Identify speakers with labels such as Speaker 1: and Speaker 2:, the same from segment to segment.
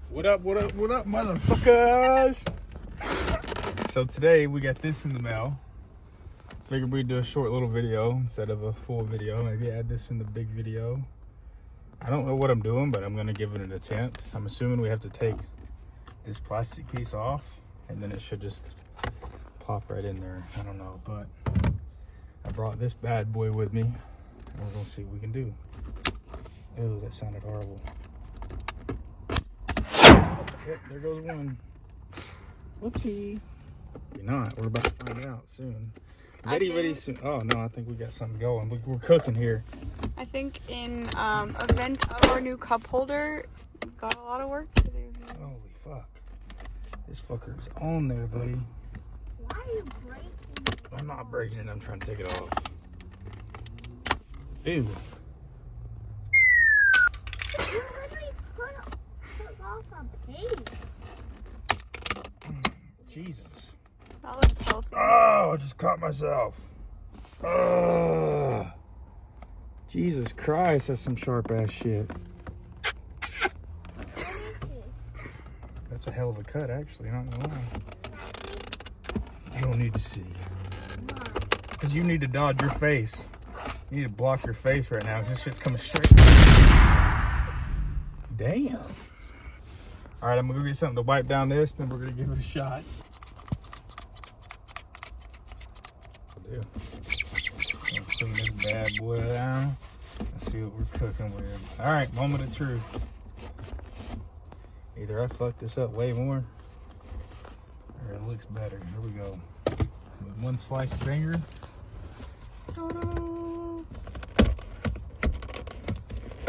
Speaker 1: What up, motherfuckers? So today we got this in the mail. Figured we'd do a short little video instead of a full video. Maybe add this in the big video. I don't know what I'm doing, but I'm gonna give it an attempt. I'm assuming we have to take this plastic piece off and then it should just pop right in there. I don't know, but I brought this bad boy with me and we're gonna see what we can do. Oh, that sounded horrible. Yep, there goes one. Whoopsie. Maybe not. We're about to find out soon. Very soon. Oh no, I think we got something going. We're cooking here.
Speaker 2: I think in event of our new cup holder, we've got a lot of work to do.
Speaker 1: Holy fuck. This fucker's on there, buddy.
Speaker 3: Why are you breaking it?
Speaker 1: I'm not breaking it. I'm trying to take it off. Ew.
Speaker 3: Took off a page.
Speaker 1: Jesus.
Speaker 2: That looks healthy.
Speaker 1: Oh, I just caught myself. Jesus Christ, that's some sharp ass shit. That's a hell of a cut, actually, not gonna lie. You don't need to see. Because you need to dodge your face. You need to block your face right now because this shit's coming straight. Damn. All right, I'm gonna go get something to wipe down this, then we're gonna give it a shot. Do. Clean this bad boy down. Let's see what we're cooking with. All right, moment of truth. Either I fucked this up way more, or it looks better. Here we go. With one sliced finger. Ta-da!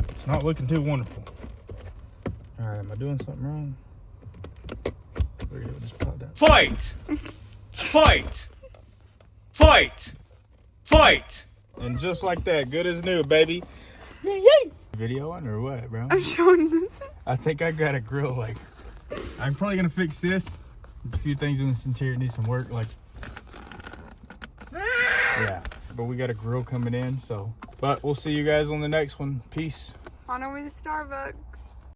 Speaker 1: It's not looking too wonderful. All right, am I doing something wrong? There you go, just popped out.
Speaker 4: Fight! Fight! Fight! Fight!
Speaker 1: And just like that, good as new, baby. Yay, yay! Video on or what, bro?
Speaker 2: I'm showing this.
Speaker 1: I think I got a grill. Like, I'm probably gonna fix this. A few things in this interior need some work. Like, yeah. But we got a grill coming in, so. But we'll see you guys on the next one. Peace.
Speaker 2: On our way to Starbucks.